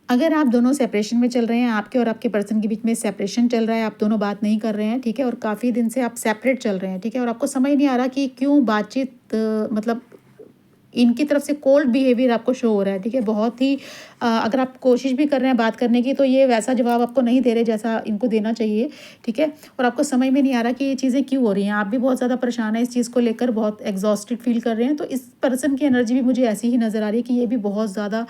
अगर आप दोनों सेपरेशन में चल रहे हैं, आपके और आपके पर्सन के बीच में सेपरेशन चल रहा है, आप दोनों बात नहीं कर रहे हैं, ठीक है, और काफ़ी दिन से आप सेपरेट चल रहे हैं, ठीक है, और आपको समझ नहीं आ रहा कि क्यों बातचीत मतलब इनकी तरफ से कोल्ड बिहेवियर आपको शो हो रहा है, ठीक है, बहुत ही अगर आप कोशिश भी कर रहे हैं बात करने की तो ये वैसा जवाब आपको नहीं दे रहे जैसा इनको देना चाहिए, ठीक है, और आपको समझ में नहीं आ रहा कि ये चीज़ें क्यों हो रही हैं। आप भी बहुत ज़्यादा परेशान हैं इस चीज़ को लेकर, बहुत एग्जॉस्टेड फील कर रहे हैं। तो इस पर्सन की एनर्जी भी मुझे ऐसी ही नज़र आ रही है कि ये भी बहुत ज़्यादा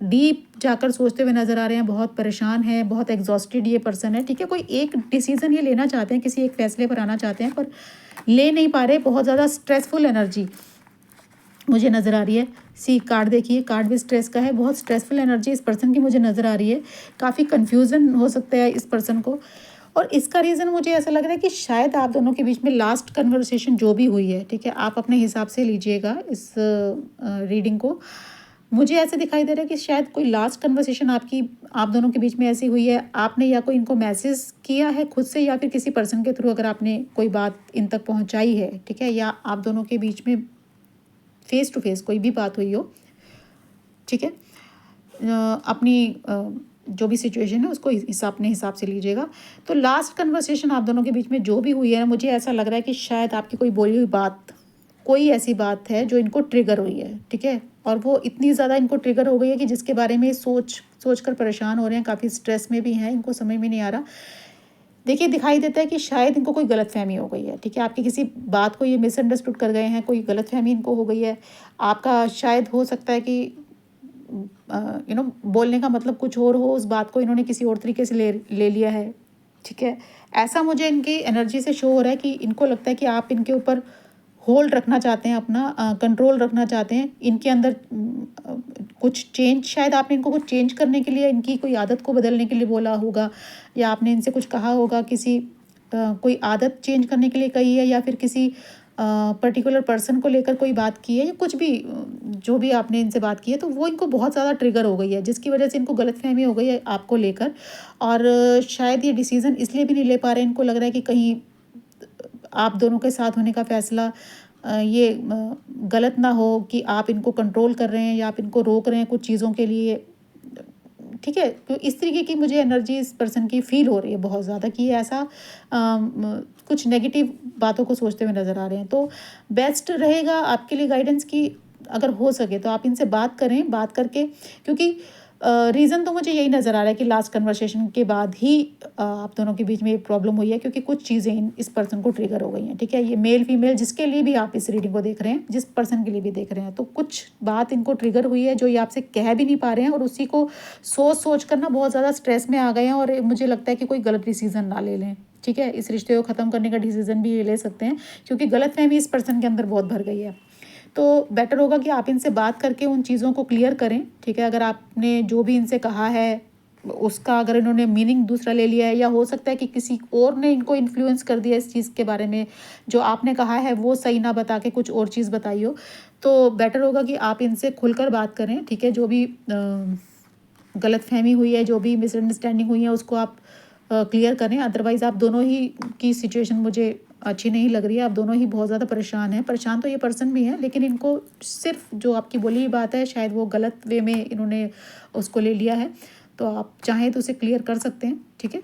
डीप जाकर सोचते हुए नज़र आ रहे हैं, बहुत परेशान है, बहुत एग्जॉस्टेड ये पर्सन है, ठीक है। कोई एक डिसीज़न ये लेना चाहते हैं, किसी एक फैसले पर आना चाहते हैं पर ले नहीं पा रहे, बहुत ज़्यादा स्ट्रेसफुल एनर्जी मुझे नज़र आ रही है। सी कार्ड देखिए, कार्ड भी स्ट्रेस का है, बहुत स्ट्रेसफुल एनर्जी इस पर्सन की मुझे नज़र आ रही है। काफ़ी कन्फ्यूज़न हो सकता है इस पर्सन को, और इसका रीज़न मुझे ऐसा लग रहा है कि शायद आप दोनों के बीच में लास्ट कन्वर्सेशन जो भी हुई है, ठीक है, आप अपने हिसाब से लीजिएगा इस रीडिंग को। मुझे ऐसे दिखाई दे रहा है कि शायद कोई लास्ट कन्वर्सेशन आप दोनों के बीच में ऐसी हुई है, आपने या कोई इनको मैसेज किया है खुद से या फिर किसी पर्सन के थ्रू, अगर आपने कोई बात इन तक पहुँचाई है, ठीक है, या आप दोनों के बीच में फेस टू फेस कोई भी बात हुई हो, ठीक है। अपनी जो भी सिचुएशन है उसको अपने हिसाब से लीजिएगा। तो लास्ट कन्वर्सेशन आप दोनों के बीच में जो भी हुई है, मुझे ऐसा लग रहा है कि शायद आपकी कोई बोली हुई बात, कोई ऐसी बात है जो इनको ट्रिगर हुई है, ठीक है, और वो इतनी ज़्यादा इनको ट्रिगर हो गई है कि जिसके बारे में सोच कर परेशान हो रहे हैं, काफ़ी स्ट्रेस में भी हैं, इनको समझ में नहीं आ रहा। देखिए, दिखाई देता है कि शायद इनको कोई गलतफ़हमी हो गई है, ठीक है, आपकी किसी बात को ये मिसअंडरस्टूड कर गए हैं, कोई गलतफ़हमी इनको हो गई है। आपका शायद हो सकता है कि बोलने का मतलब कुछ और हो, उस बात को इन्होंने किसी और तरीके से ले लिया है, ठीक है। ऐसा मुझे इनकी एनर्जी से शो हो रहा है कि इनको लगता है कि आप इनके ऊपर होल्ड रखना चाहते हैं, अपना कंट्रोल रखना चाहते हैं इनके अंदर। कुछ चेंज, शायद आपने इनको कुछ चेंज करने के लिए, इनकी कोई आदत को बदलने के लिए बोला होगा, या आपने इनसे कुछ कहा होगा, किसी कोई आदत चेंज करने के लिए कही है, या फिर किसी पर्टिकुलर पर्सन को लेकर कोई बात की है, या कुछ भी जो भी आपने इनसे बात की है, तो वो इनको बहुत ज़्यादा ट्रिगर हो गई है, जिसकी वजह से इनको गलतफहमी हो गई है आपको लेकर। और शायद ये डिसीज़न इसलिए भी नहीं ले पा रहे, इनको लग रहा है कि कहीं आप दोनों के साथ होने का फ़ैसला ये गलत ना हो, कि आप इनको कंट्रोल कर रहे हैं या आप इनको रोक रहे हैं कुछ चीज़ों के लिए, ठीक है। तो इस तरीके की मुझे एनर्जी इस पर्सन की फ़ील हो रही है बहुत ज़्यादा, कि ये ऐसा कुछ नेगेटिव बातों को सोचते हुए नज़र आ रहे हैं। तो बेस्ट रहेगा आपके लिए गाइडेंस की, अगर हो सके तो आप इनसे बात करें, बात करके, क्योंकि रीज़न तो मुझे यही नज़र आ रहा है कि लास्ट कन्वर्सेशन के बाद ही आप दोनों के बीच में ये प्रॉब्लम हुई है, क्योंकि कुछ चीज़ें इस पर्सन को ट्रिगर हो गई हैं, ठीक है। ये मेल फीमेल जिसके लिए भी आप इस रीडिंग को देख रहे हैं, जिस पर्सन के लिए भी देख रहे हैं, तो कुछ बात इनको ट्रिगर हुई है जो ये आपसे कह भी नहीं पा रहे हैं, और उसी को सोच कर ना बहुत ज़्यादा स्ट्रेस में आ गए हैं, और मुझे लगता है कि कोई गलत डिसीज़न ना ले लें, ठीक है। इस रिश्ते को ख़त्म करने का डिसीज़न भी ये ले सकते हैं, क्योंकि गलतफहमी इस पर्सन के अंदर बहुत भर गई है। तो बेटर होगा कि आप इनसे बात करके उन चीज़ों को क्लियर करें, ठीक है। अगर आपने जो भी इनसे कहा है उसका अगर इन्होंने मीनिंग दूसरा ले लिया है, या हो सकता है कि किसी और ने इनको इन्फ्लुएंस कर दिया इस चीज़ के बारे में, जो आपने कहा है वो सही ना बता के कुछ और चीज़ बताई हो, तो बेटर होगा कि आप इनसे खुलकर बात करें, ठीक है। जो भी गलतफहमी हुई है, जो भी मिसअंडरस्टैंडिंग हुई है, उसको आप क्लियर करें। अदरवाइज़ आप दोनों ही की सिचुएशन मुझे अच्छी नहीं लग रही है, आप दोनों ही बहुत ज़्यादा परेशान हैं। परेशान तो ये पर्सन भी है, लेकिन इनको सिर्फ जो आपकी बोली हुई बात है, शायद वो गलत वे में इन्होंने उसको ले लिया है। तो आप चाहें तो उसे क्लियर कर सकते हैं, ठीक है।